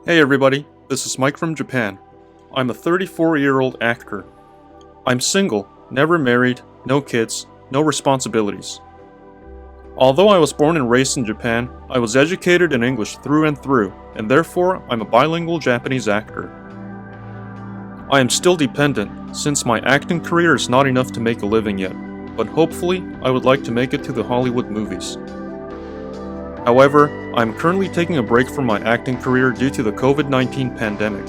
Hey everybody, this is Mike from Japan. I'm a 34-year-old actor. I'm single, never married, no kids, no responsibilities. Although I was born and raised in Japan, I was educated in English through and through, and therefore I'm a bilingual Japanese actor. I am still dependent, since my acting career is not enough to make a living yet, but hopefully I would like to make it to the Hollywood movies. However, I am currently taking a break from my acting career due to the COVID-19 pandemic.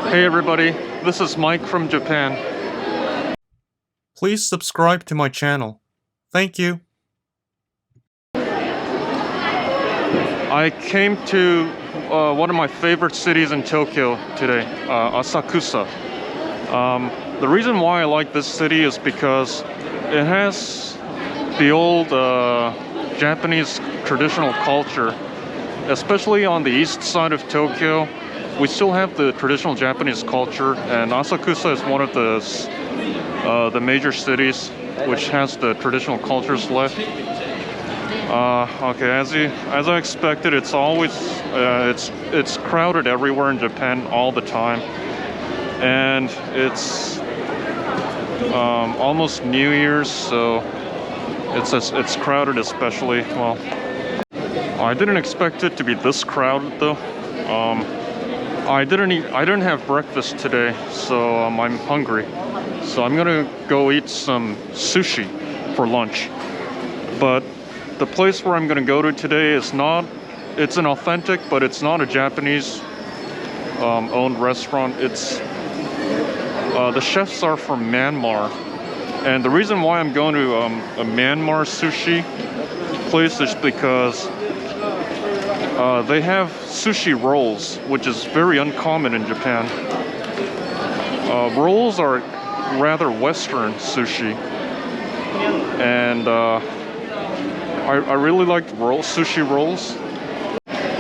Hey everybody, this is Mike from Japan. Please subscribe to my channel. Thank you. I came to one of my favorite cities in Tokyo today, Asakusa. The reason why I like this city is because it has the old Japanese traditional culture, especially on the east side of Tokyo. We still have the traditional Japanese culture, and Asakusa is one of the major cities which has the traditional cultures left. Okay, as I expected, it's always it's crowded everywhere in Japan all the time, and it's almost New Year's, so it's crowded especially. Well, I didn't expect it to be this crowded though. I didn't have breakfast today, so I'm hungry. So I'm gonna go eat some sushi for lunch. But the place where I'm gonna go to today is it's an authentic, but it's not a Japanese owned restaurant. It's the chefs are from Myanmar, and the reason why I'm going to a Myanmar sushi place is because they have sushi rolls, which is very uncommon in Japan. Rolls are rather Western sushi, and I really like sushi rolls.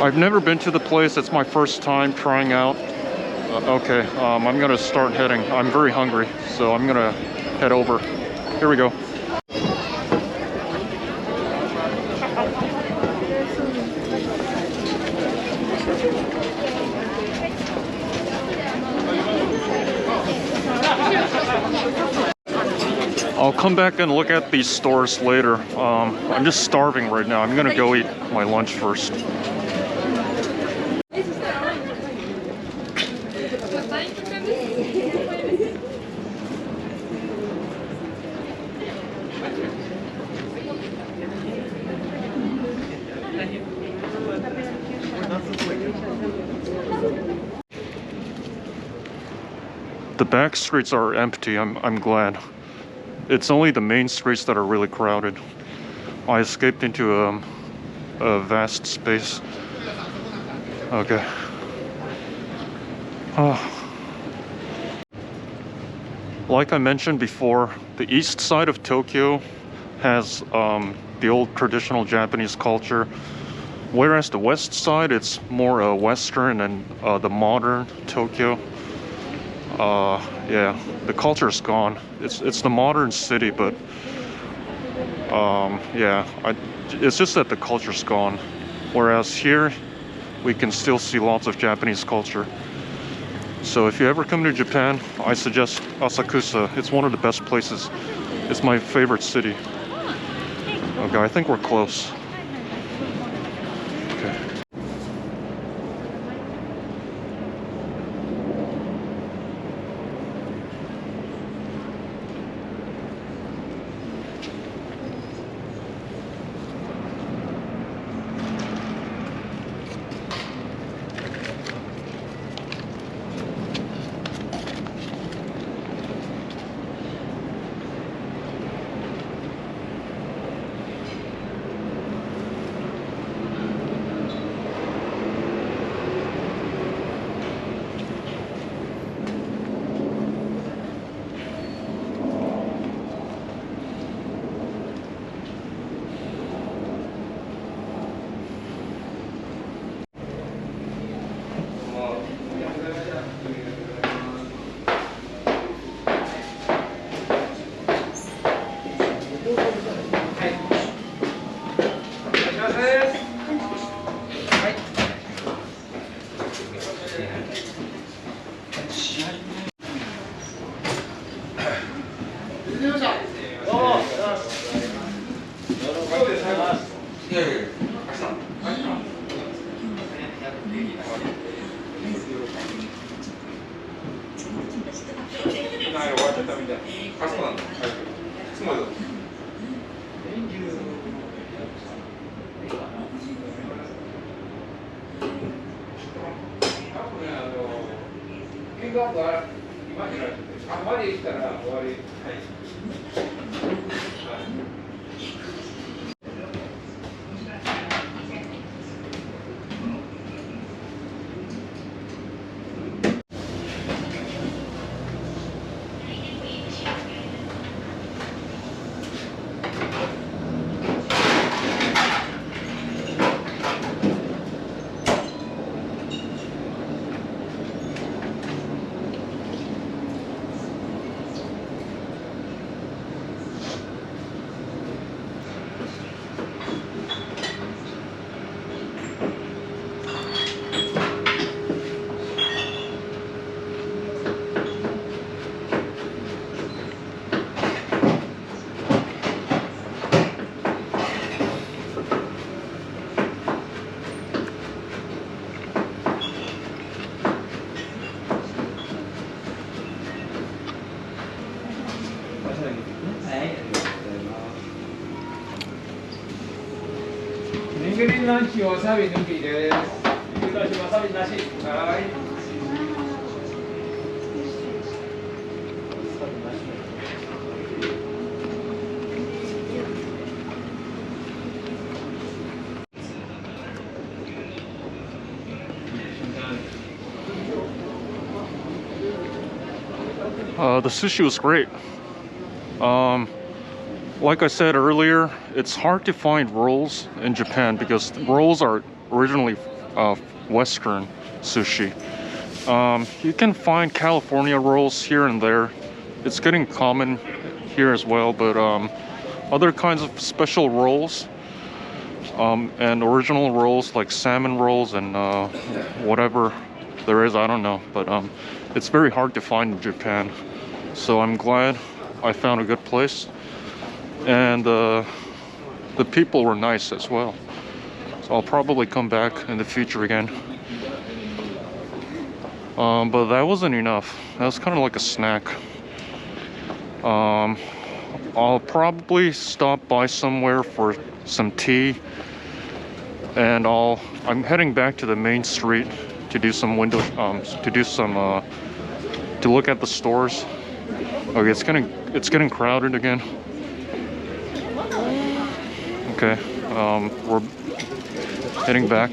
I've never been to the place. It's my first time trying out. Okay, I'm gonna start heading. I'm very hungry, so I'm gonna head over. Here we go. I'll come back and look at these stores later. I'm just starving right now. I'm gonna go eat my lunch first. The back streets are empty. I'm glad. It's only the main streets that are really crowded. I escaped into a vast space. Okay. Like I mentioned before, the east side of Tokyo has the old traditional Japanese culture, whereas the west side, it's more Western and the modern Tokyo. Yeah, the culture's gone. It's the modern city, but yeah, it's just that the culture's gone. Whereas here, we can still see lots of Japanese culture. So if you ever come to Japan, I suggest Asakusa. It's one of the best places. It's my favorite city. Okay, I think we're close. Okay. Green lunch, wasabi nuki desu. Wasabi nashi. Hai. The sushi was great. Like I said earlier, it's hard to find rolls in Japan because rolls are originally Western sushi. You can find California rolls here and there. It's getting common here as well, but other kinds of special rolls and original rolls like salmon rolls and whatever there is, I don't know, but it's very hard to find in Japan. So I'm glad I found a good place, and the people were nice as well. So I'll probably come back in the future again. But that wasn't enough. That was kind of like a snack. I'll probably stop by somewhere for some tea, and I'm heading back to the main street to do some to look at the stores. Okay, it's getting crowded again. Okay, we're heading back.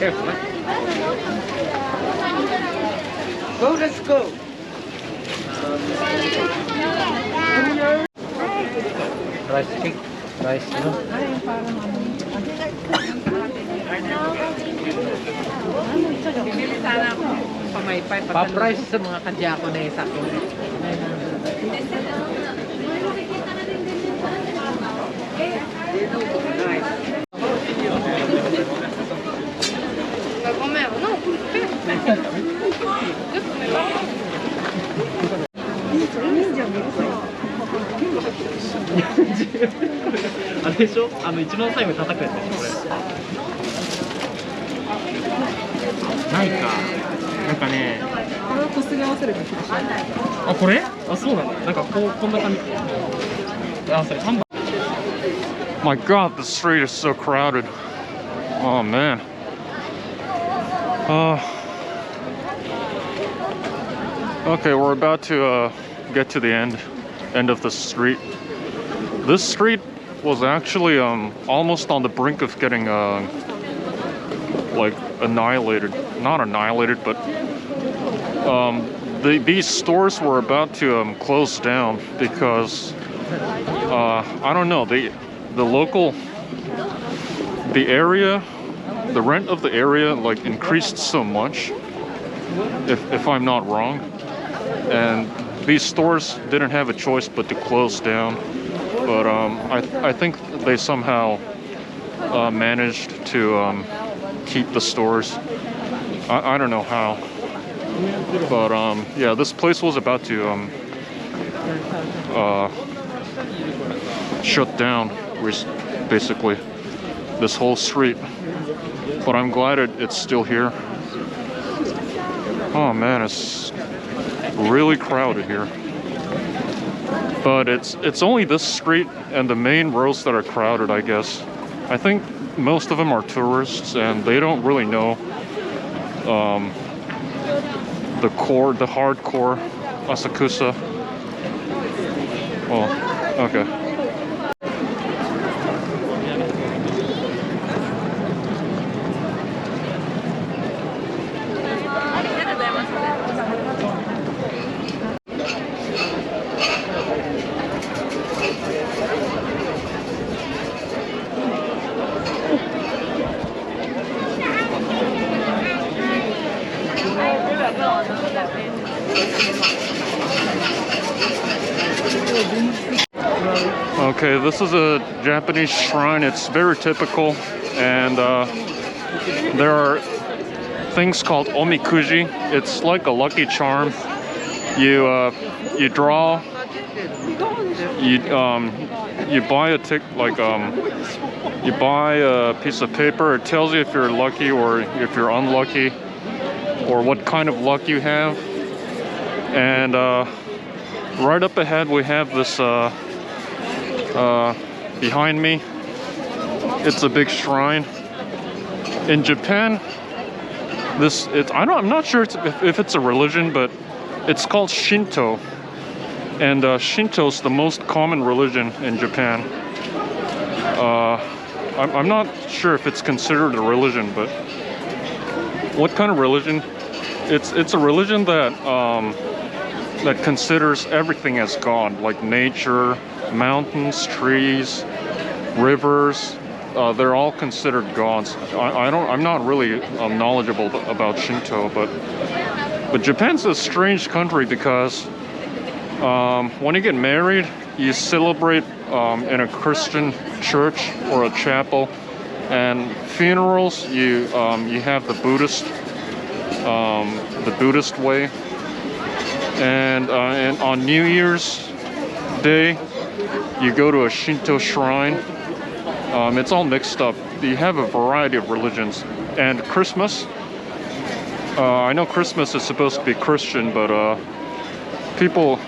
Careful. Go, let's go. Rice cake. Rice, you know? Pa-price sa mga kadyako na isa ko.あれでしょ？一番最後に叩くやつでしょ、これ。ないか。なんかね。これをこすり合わせるか気がしない。あ、これ？あ、そうなんだ。なんかこんな感じ。あ、それ3番。 My God, the street is so crowded. Oh man. Okay, we're about to get to the end of the street. This street was actually almost on the brink of getting like annihilated. Not annihilated, but these stores were about to close down because I don't know, the area, the rent of the area like increased so much, if I'm not wrong, and these stores didn't have a choice but to close down. But I think they somehow managed to keep the stores. I don't know how, but yeah, this place was about to shut down, basically, this whole street. But I'm glad it's still here. Oh man, it's really crowded here. But it's only this street and the main roads that are crowded, I guess. I think most of them are tourists and they don't really know the hardcore Asakusa. Oh, okay. Okay, this is a Japanese shrine. It's very typical, and there are things called omikuji. It's like a lucky charm. You draw. You buy a you buy a piece of paper. It tells you if you're lucky or if you're unlucky, or what kind of luck you have. And right up ahead we have this behind me. It's a big shrine. In Japan, I'm not sure if it's a religion, but it's called Shinto. And Shinto's the most common religion in Japan. I'm not sure if it's considered a religion, but what kind of religion? It's a religion that that considers everything as God, like nature, mountains, trees, rivers. They're all considered gods. I'm not really knowledgeable about Shinto, but Japan's a strange country because when you get married, you celebrate in a Christian church or a chapel, and funerals you have the Buddhist way, and on New Year's Day you go to a Shinto shrine. It's all mixed up. You have a variety of religions. And Christmas, I know Christmas is supposed to be Christian, but people,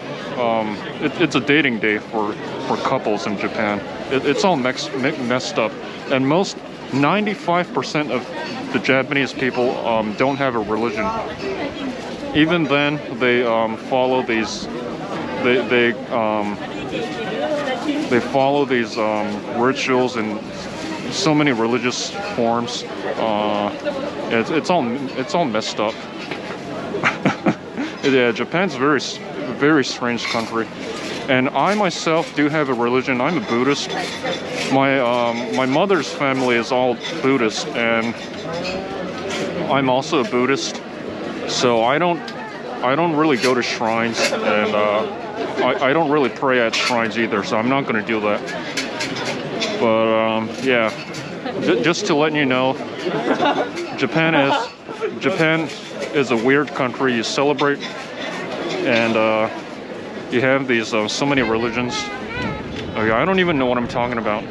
it's a dating day for couples in Japan. It's all messed up. And 95% of the Japanese people don't have a religion. Even then, they follow these. They follow these rituals and so many religious forms. It's all messed up. Yeah, Japan's very strange country. And I myself do have a religion. I'm a Buddhist. My mother's family is all Buddhist, and I'm also a Buddhist. So I don't really go to shrines, and I don't really pray at shrines either. So I'm not going to do that. But yeah, just to let you know, Japan is a weird country. You celebrate, and you have these so many religions. Okay, I don't even know what I'm talking about.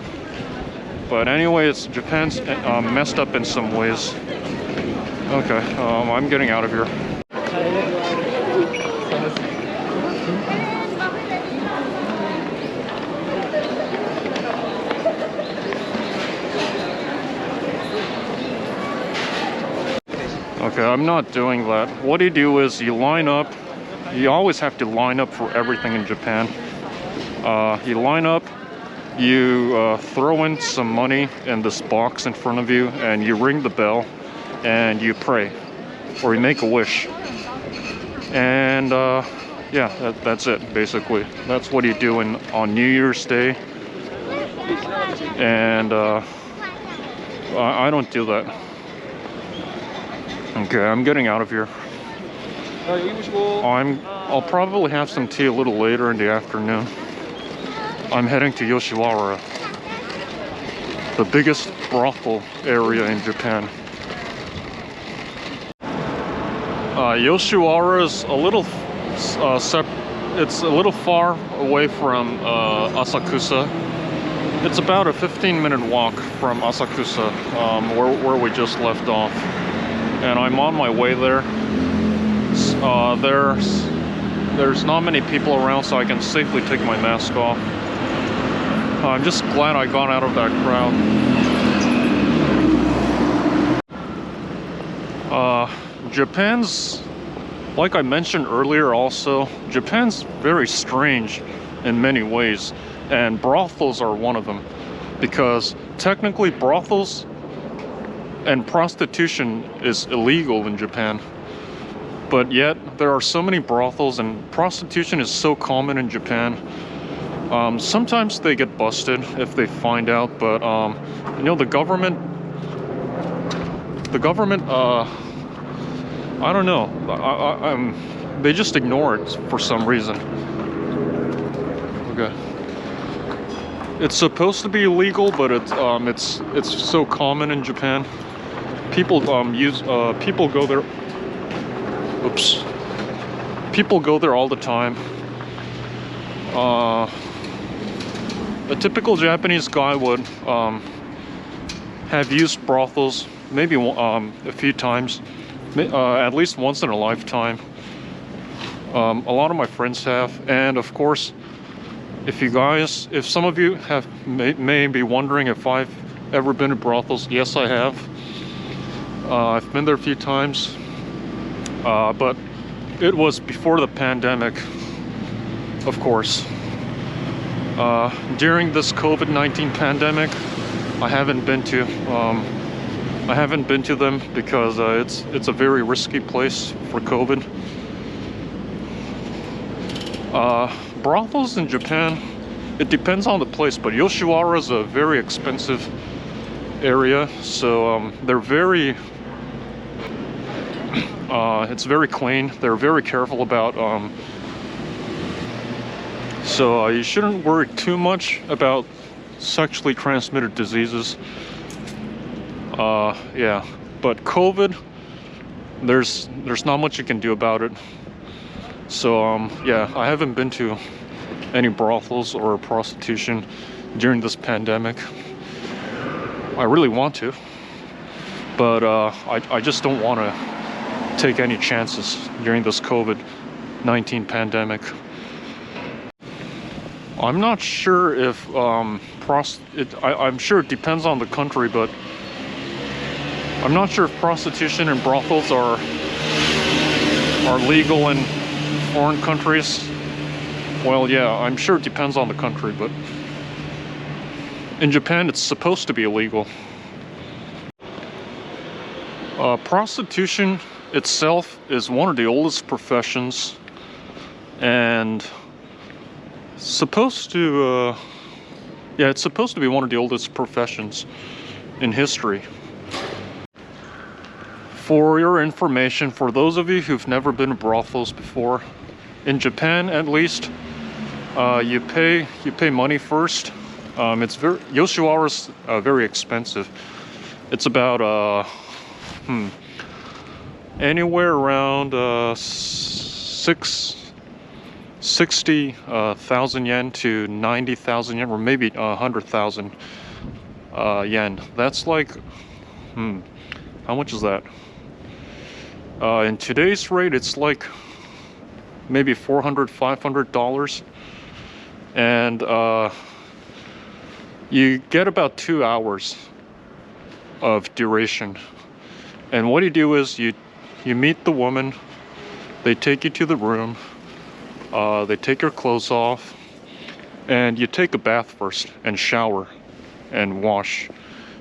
But anyways, Japan's messed up in some ways. Okay, I'm getting out of here. Okay, I'm not doing that. What you do is you line up. You always have to line up for everything in Japan. You line up, you throw in some money in this box in front of you, and you ring the bell, and you pray, or you make a wish. And yeah, that's it, basically. That's what you do on New Year's Day. And I don't do that. Okay, I'm getting out of here. I'll probably have some tea a little later in the afternoon. I'm heading to Yoshiwara, the biggest brothel area in Japan. Yoshiwara is a little it's a little far away from Asakusa. It's about a 15-minute walk from Asakusa, where we just left off. And I'm on my way there. There's not many people around, so I can safely take my mask off. I'm just glad I got out of that crowd. Japan's, like I mentioned earlier also, Japan's very strange in many ways, and brothels are one of them, because technically brothels and prostitution is illegal in Japan. But yet, there are so many brothels, and prostitution is so common in Japan. Sometimes they get busted if they find out, but you know, the government, I don't know, they just ignore it for some reason. Okay. It's supposed to be illegal, but it's so common in Japan. People people go there. Oops. People go there all the time. A typical Japanese guy would have used brothels maybe a few times, at least once in a lifetime. A lot of my friends have, and of course, if some of you may be wondering if I've ever been to brothels, yes, I have. I've been there a few times, but it was before the pandemic, of course. During this COVID-19 pandemic, I haven't been to them because it's a very risky place for COVID. Brothels in Japan, it depends on the place, but Yoshiwara is a very expensive area, so they're very it's very clean. They're very careful about so you shouldn't worry too much about sexually transmitted diseases. Yeah, but COVID, there's not much you can do about it. So yeah, I haven't been to any brothels or prostitution during this pandemic. I really want to, but I just don't want to take any chances during this COVID-19 pandemic. I'm not sure if I'm sure it depends on the country, but I'm not sure if prostitution and brothels are legal in foreign countries. Well, yeah, I'm sure it depends on the country, but In Japan, it's supposed to be illegal. Prostitution itself is one of the oldest professions, and supposed to, yeah, it's supposed to be one of the oldest professions in history. For your information, for those of you who've never been to brothels before, in Japan at least, you pay money first. Yoshiwara's very expensive. It's about anywhere around 60,000 yen to 90,000 yen, or maybe 100,000 yen. That's like, how much is that? In today's rate, it's like maybe $400, $500, and you get about 2 hours of duration. And what you do is you meet the woman, they take you to the room, they take your clothes off, and you take a bath first and shower and wash,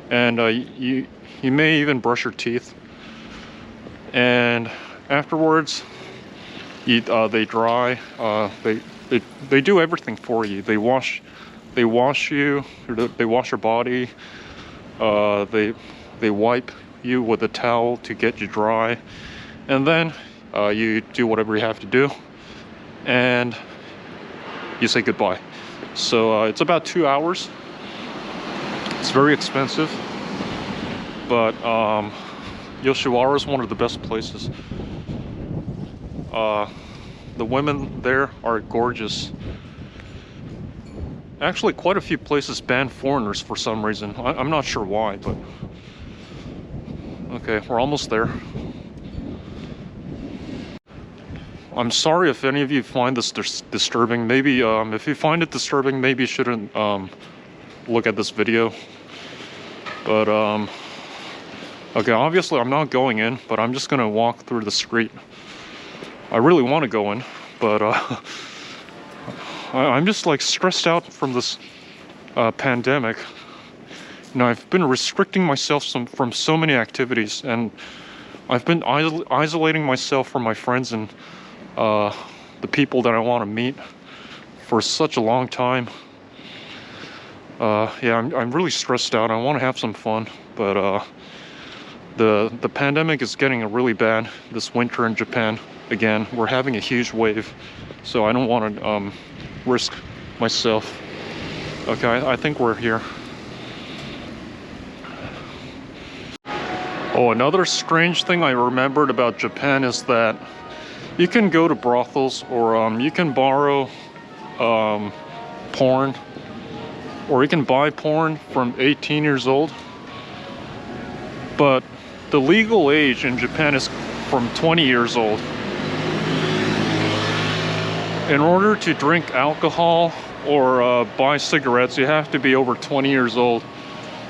and you may even brush your teeth, and afterwards they dry, they do everything for you. They wash you, they wash your body, they wipe you with a towel to get you dry, and then you do whatever you have to do, and you say goodbye. So it's about 2 hours. It's very expensive, but Yoshiwara is one of the best places. The women there are gorgeous. Actually, quite a few places ban foreigners for some reason. I'm not sure why, but okay, we're almost there. I'm sorry if any of you find this disturbing. Maybe if you find it disturbing, maybe you shouldn't look at this video. But okay, obviously I'm not going in, but I'm just gonna walk through the street. I really want to go in, but I'm just like stressed out from this pandemic. You know, I've been restricting myself from so many activities, and I've been isolating myself from my friends and the people that I want to meet for such a long time. Yeah, I'm really stressed out. I want to have some fun, but the pandemic is getting really bad this winter in Japan. Again, we're having a huge wave, so I don't want to risk myself. Okay, I think we're here. Oh, another strange thing I remembered about Japan is that you can go to brothels, or you can borrow porn, or you can buy porn from 18 years old. But the legal age in Japan is from 20 years old. In order to drink alcohol or buy cigarettes, you have to be over 20 years old.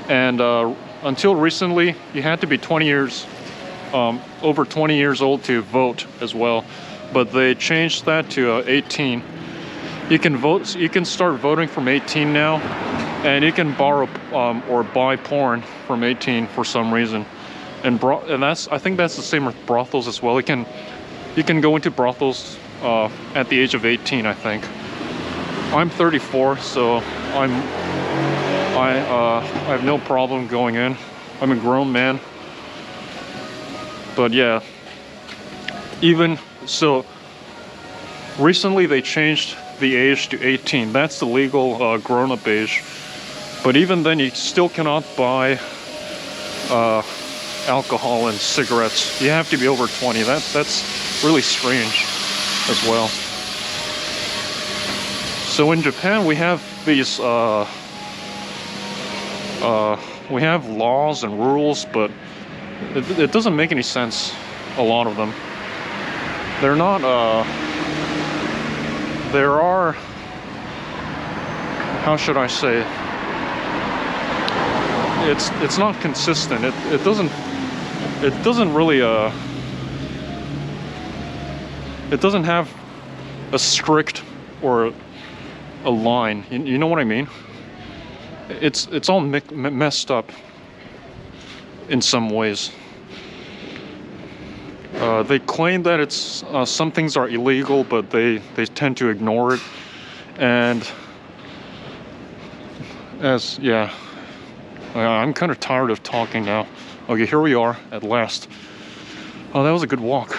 And until recently, you had to be 20 years, over 20 years old to vote as well. But they changed that to 18. You can vote. You can start voting from 18 now, and you can borrow or buy porn from 18 for some reason. And that's, I think that's the same with brothels as well. You can go into brothels at the age of 18, I think. I'm 34, so I have no problem going in. I'm a grown man. But yeah, even so, recently they changed the age to 18. That's the legal grown-up age. But even then, you still cannot buy alcohol and cigarettes. You have to be over 20. That's really strange as well. So in Japan, we have these we have laws and rules, but it doesn't make any sense, a lot of them. They're not there are, how should I say, it's not consistent. It doesn't really it doesn't have a strict or a line. You know what I mean? it's all messed up in some ways. They claim that it's some things are illegal, but they tend to ignore it. And I'm kind of tired of talking now. Okay, here we are at last. Oh, that was a good walk.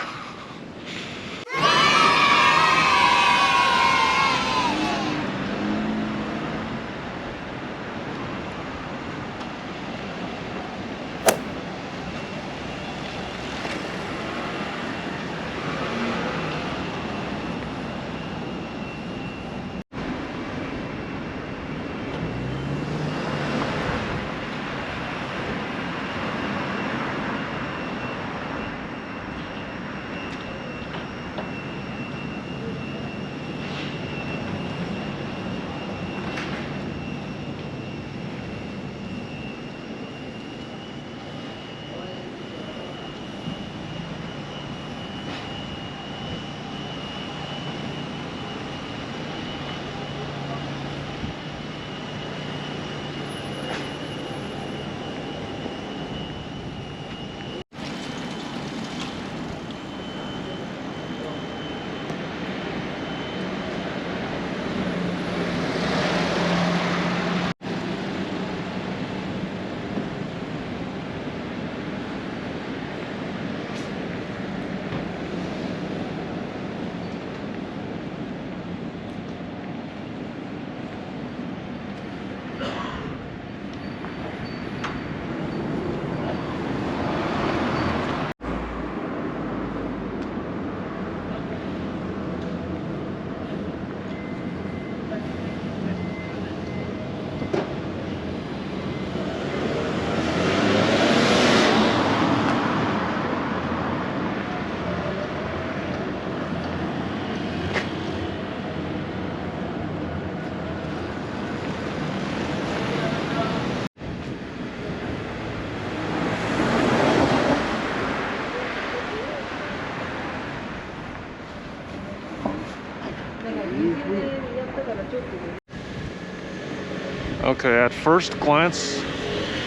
Okay, at first glance,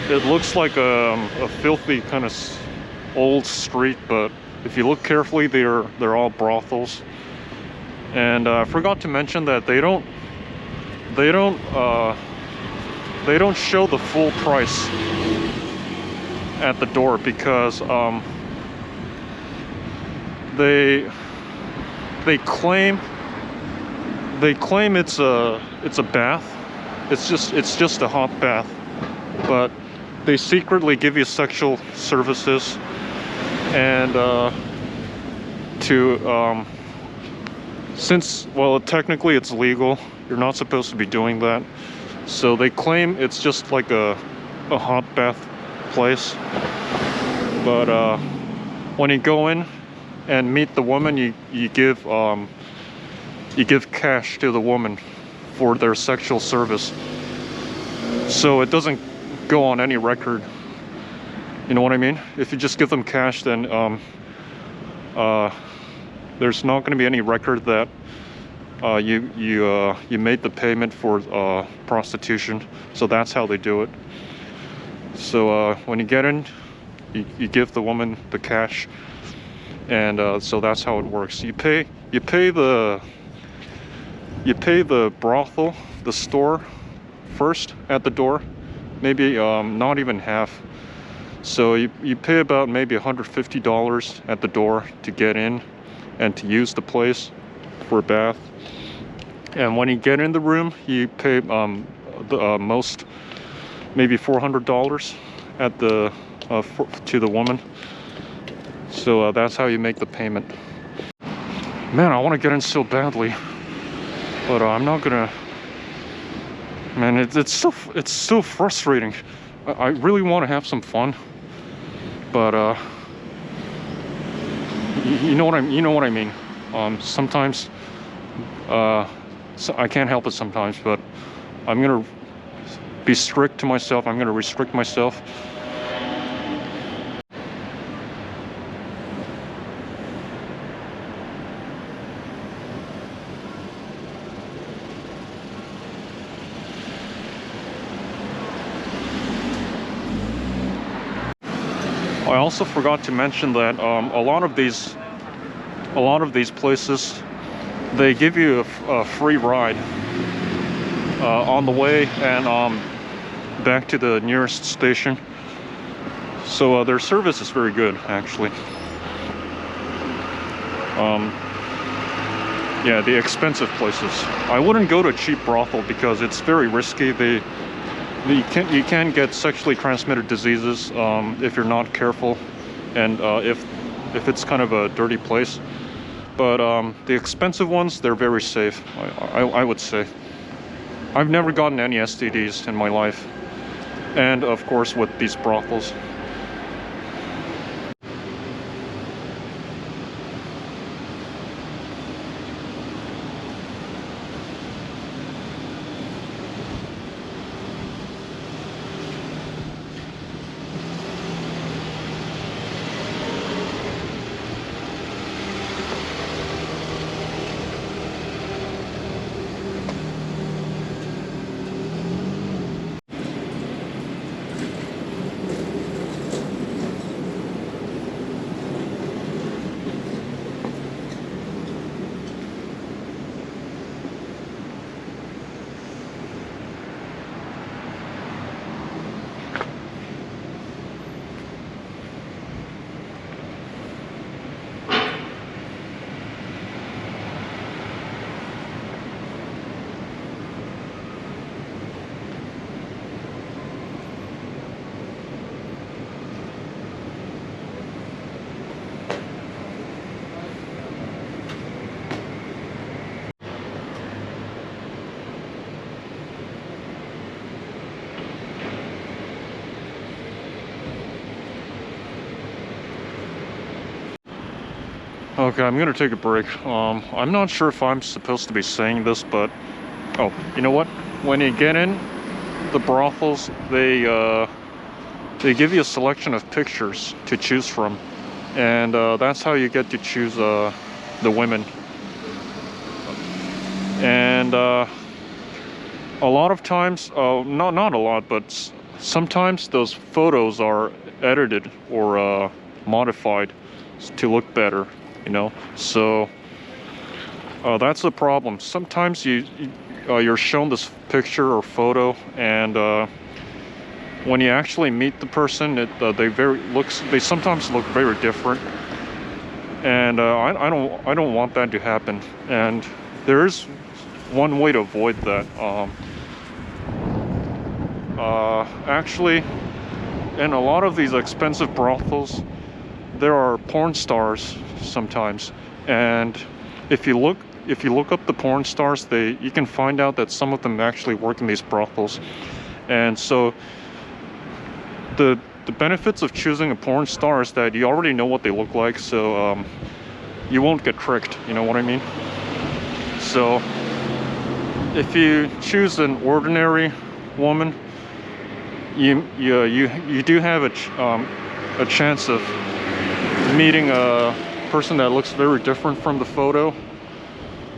it looks like a filthy kind of old street, but if you look carefully, they're all brothels. And I forgot to mention that they don't show the full price at the door because they claim it's a bath. It's just a hot bath, but they secretly give you sexual services and since, well, technically it's legal, you're not supposed to be doing that. So they claim it's just like a hot bath place, but when you go in and meet the woman, you give cash to the woman for their sexual service, so it doesn't go on any record. You know what I mean? If you just give them cash, then there's not going to be any record that you made the payment for prostitution. So that's how they do it. So when you get in, you give the woman the cash, and so that's how it works. You pay the brothel, the store, first at the door, maybe not even half. So you pay about maybe $150 at the door to get in and to use the place for a bath. And when you get in the room, you pay the most, maybe $400 at the to the woman. So that's how you make the payment. Man, I want to get in so badly, but I'm not gonna. Man, it's so frustrating. I really want to have some fun, but you know what I mean. Sometimes so I can't help it sometimes, but I'm gonna be strict to myself. I'm gonna restrict myself. also forgot to mention that a lot of these places, they give you a free ride on the way and back to the nearest station. So their service is very good, actually. Yeah, the expensive places. I wouldn't go to a cheap brothel because it's very risky. You can get sexually transmitted diseases if you're not careful, and if it's kind of a dirty place. But the expensive ones, they're very safe. I would say. I've never gotten any STDs in my life, and of course with these brothels. Okay, I'm gonna take a break. I'm not sure if I'm supposed to be saying this, but oh, you know what? When you get in the brothels, they give you a selection of pictures to choose from, and that's how you get to choose the women. And a lot of times, not a lot, but sometimes those photos are edited or modified to look better. You know, so that's the problem. Sometimes you're shown this picture or photo, and when you actually meet the person, they sometimes look very different, and I don't want that to happen. And there is one way to avoid that. Actually, in a lot of these expensive brothels, there are porn stars sometimes, and if you look up the porn stars, you can find out that some of them actually work in these brothels. And so the benefits of choosing a porn star is that you already know what they look like, so you won't get tricked, you know what I mean? So if you choose an ordinary woman, you do have a chance of meeting a person that looks very different from the photo.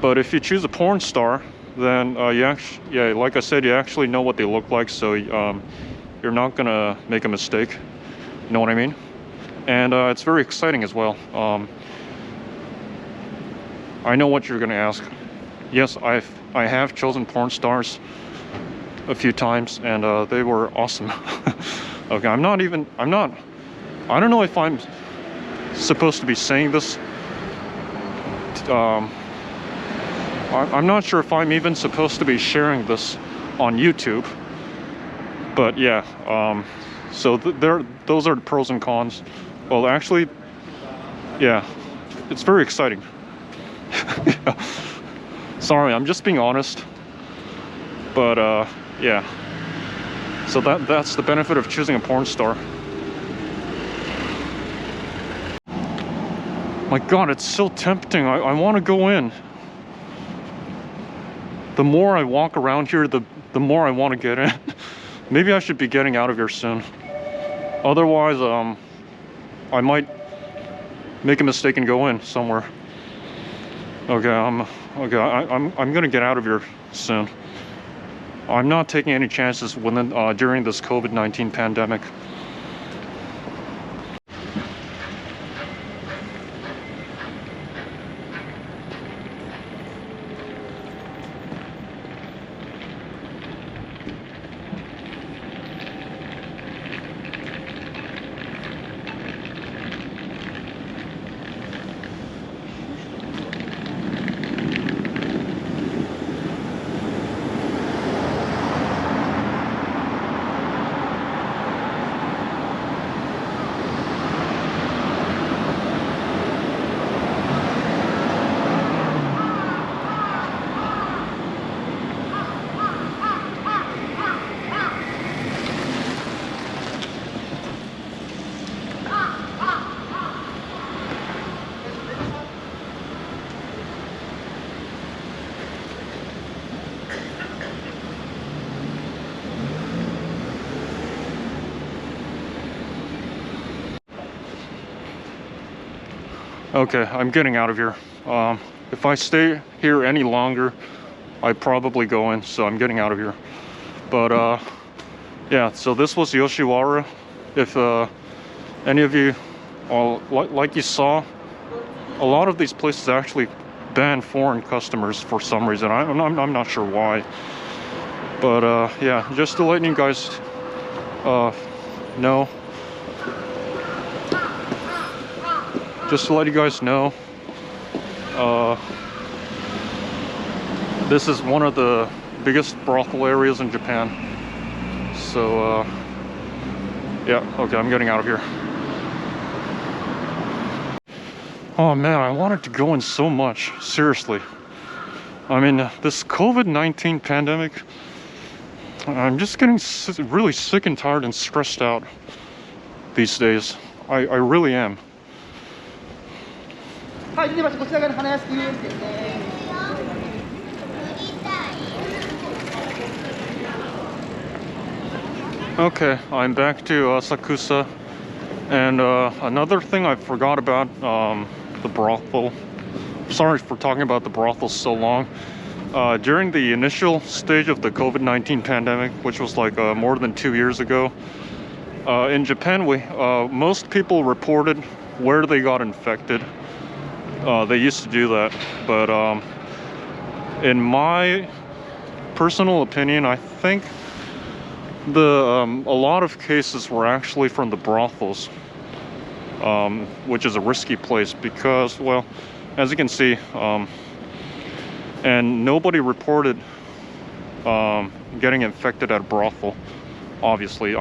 But if you choose a porn star, then like I said, you actually know what they look like, so you're not gonna make a mistake. You know what I mean? And it's very exciting as well. I know what you're gonna ask. Yes, I have chosen porn stars a few times, and they were awesome. Okay, I don't know if I'm supposed to be saying this. I'm not sure if I'm even supposed to be sharing this on YouTube, but yeah, so those are the pros and cons. Well, actually, yeah, it's very exciting. Sorry, I'm just being honest, but yeah, so that's the benefit of choosing a porn star. My God, it's so tempting. I want to go in. The more I walk around here, the more I want to get in. Maybe I should be getting out of here soon. Otherwise, I might make a mistake and go in somewhere. Okay, I'm gonna get out of here soon. I'm not taking any chances during this COVID-19 pandemic. Okay, I'm getting out of here. If I stay here any longer, I'd probably go in, so I'm getting out of here. But yeah, so this was Yoshiwara. If any of you, like you saw, a lot of these places actually ban foreign customers for some reason. I'm not sure why. But yeah, just to let you guys know. Just to let you guys know, this is one of the biggest brothel areas in Japan. So yeah, okay, I'm getting out of here. Oh man, I wanted to go in so much, seriously. I mean, this COVID-19 pandemic, I'm just getting really sick and tired and stressed out these days. I really am. Okay, I'm back to Asakusa, and another thing I forgot about, the brothel. Sorry for talking about the brothel so long. During the initial stage of the COVID-19 pandemic, which was like more than 2 years ago, in Japan, most people reported where they got infected. They used to do that, but in my personal opinion, I think a lot of cases were actually from the brothels, which is a risky place because, well, as you can see, and nobody reported getting infected at a brothel. Obviously,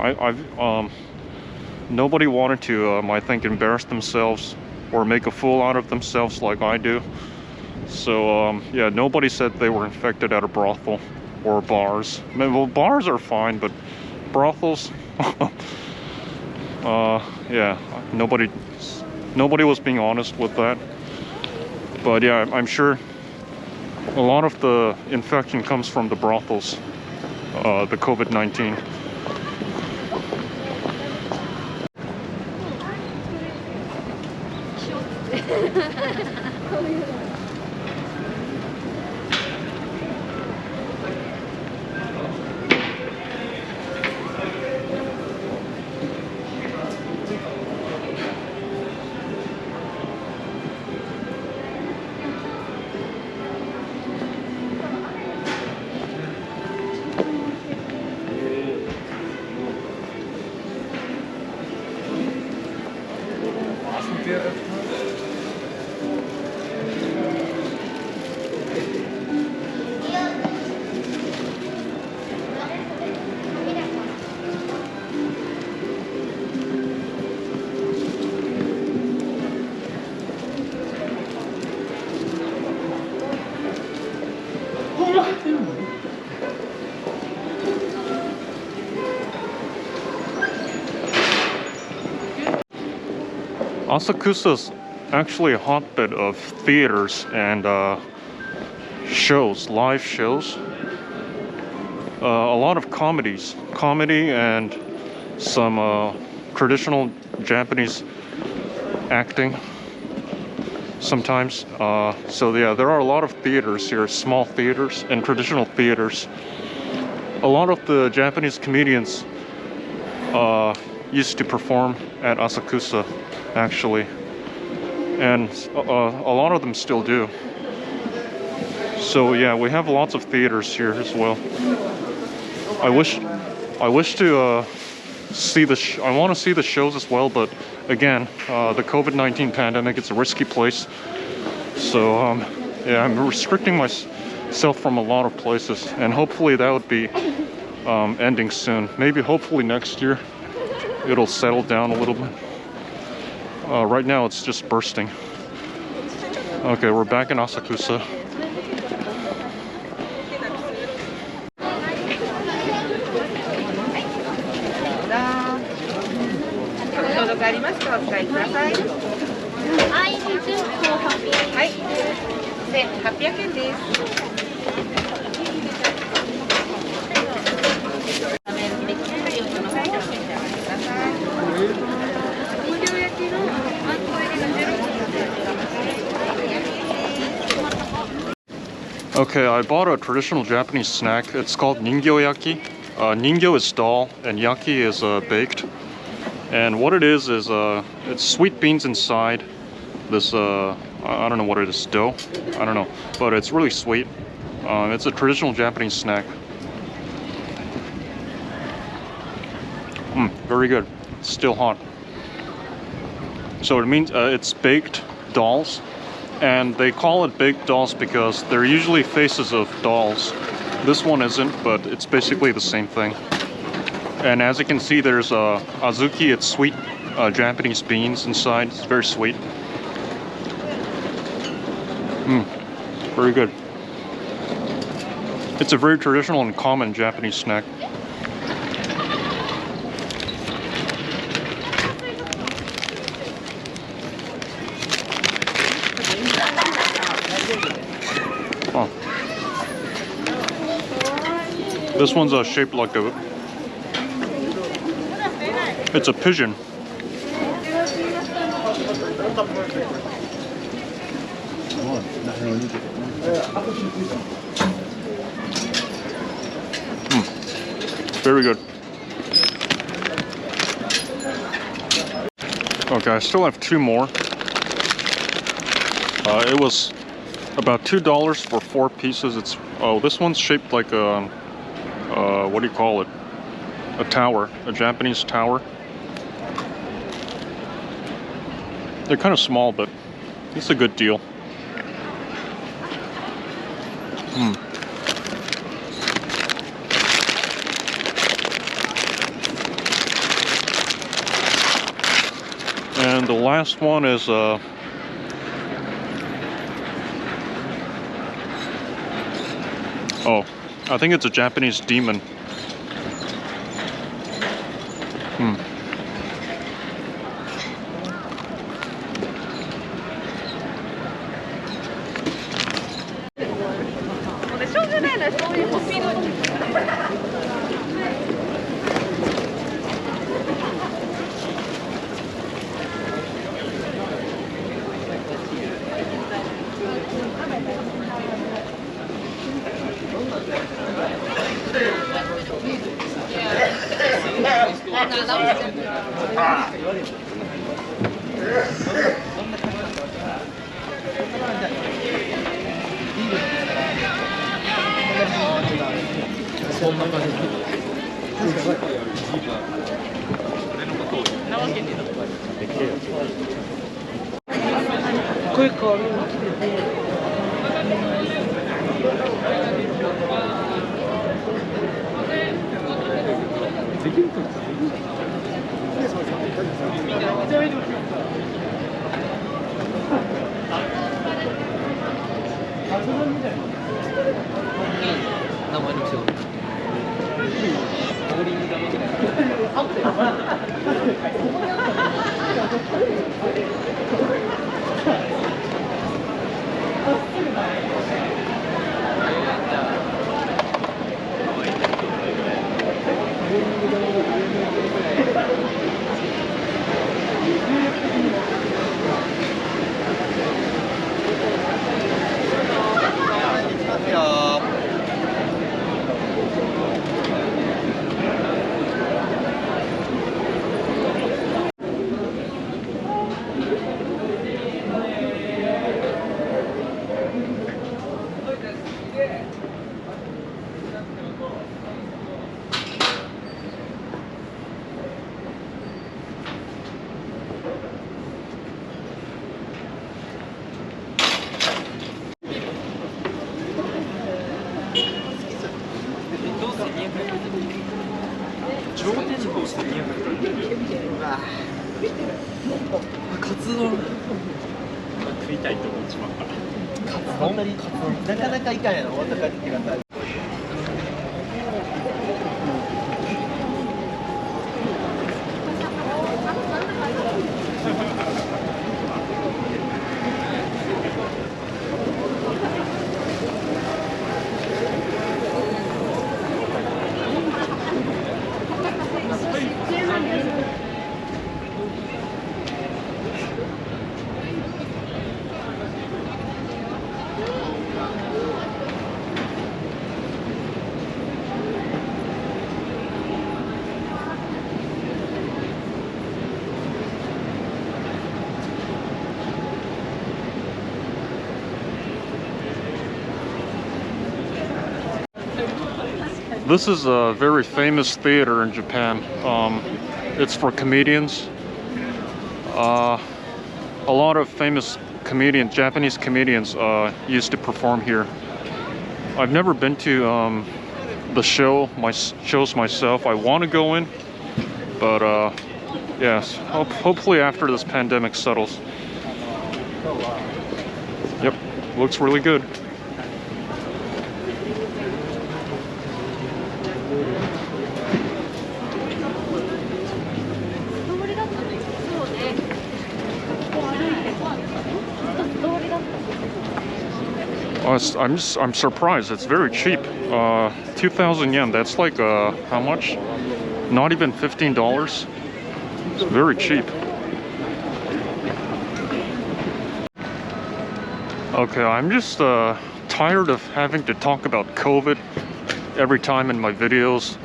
nobody wanted to, I think, embarrass themselves or make a fool out of themselves like I do. So yeah, nobody said they were infected at a brothel or bars. I mean, well, bars are fine, but brothels, yeah, nobody was being honest with that. But yeah, I'm sure a lot of the infection comes from the brothels, the COVID-19. Asakusa is actually a hotbed of theaters and shows, live shows. A lot of comedy and some traditional Japanese acting sometimes. So yeah, there are a lot of theaters here, small theaters and traditional theaters. A lot of the Japanese comedians used to perform at Asakusa, actually, and a lot of them still do. So yeah, we have lots of theaters here as well. I wish to see I want to see the shows as well, but again, the COVID-19 pandemic, it's a risky place. So yeah, I'm restricting myself from a lot of places, and hopefully that would be ending soon. Maybe hopefully next year it'll settle down a little bit. Right now it's just bursting. Okay, we're back in Asakusa. Okay, I bought a traditional Japanese snack. It's called ningyo-yaki. Ningyo is doll, and yaki is baked. And what it is it's sweet beans inside this, I don't know what it is, dough? I don't know. But it's really sweet. It's a traditional Japanese snack. Very good. It's still hot. So it means it's baked dolls. And they call it baked dolls because they're usually faces of dolls. This one isn't, but it's basically the same thing. And as you can see, there's azuki, it's sweet Japanese beans inside. It's very sweet. Very good. It's a very traditional and common Japanese snack. Oh. This one's shaped like a... It's a pigeon. Very good. Okay, I still have two more. It was about $2 for 4 pieces. It's this one's shaped like a what do you call it? A tower, a Japanese tower. They're kind of small, but it's a good deal. And the last one is oh, I think it's a Japanese demon. This is a very famous theater in Japan. It's for comedians. A lot of famous Japanese comedians used to perform here. I've never been to the shows myself. I want to go in, but yes, hopefully after this pandemic settles. Yep, looks really good. I'm surprised. It's very cheap. 2,000 yen. That's like how much? Not even $15. It's very cheap. Okay, I'm just tired of having to talk about COVID every time in my videos.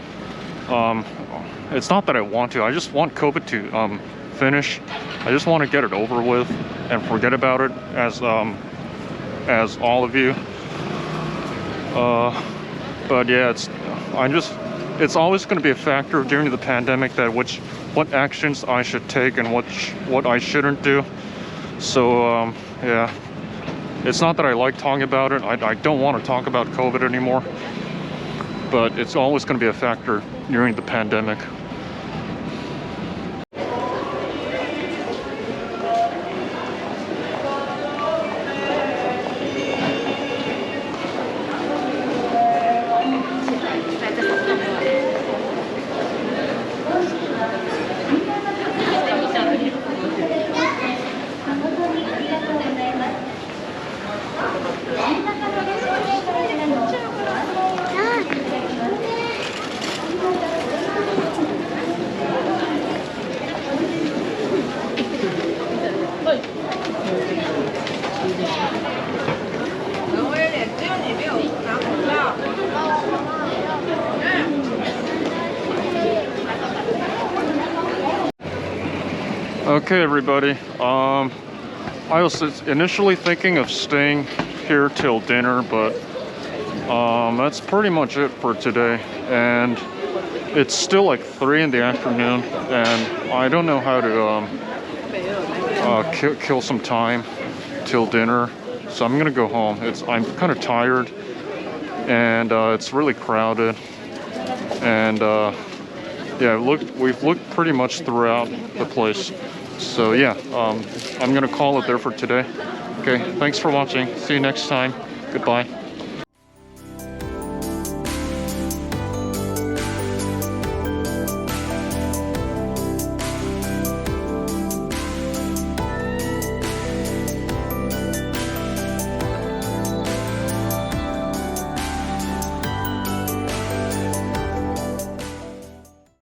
It's not that I want to. I just want COVID to finish. I just want to get it over with and forget about it as all of you. But yeah, it's always going to be a factor during the pandemic that what actions I should take and what I shouldn't do. So yeah, it's not that I like talking about it. I don't want to talk about COVID anymore, but it's always going to be a factor during the pandemic. Okay, everybody. I was initially thinking of staying here till dinner, but that's pretty much it for today. And it's still like 3 in the afternoon, and I don't know how to kill some time till dinner. So I'm gonna go home. I'm kind of tired, and it's really crowded. And yeah, we've looked pretty much throughout the place. So yeah, I'm gonna call it there for today. Okay, thanks for watching. See you next time. Goodbye.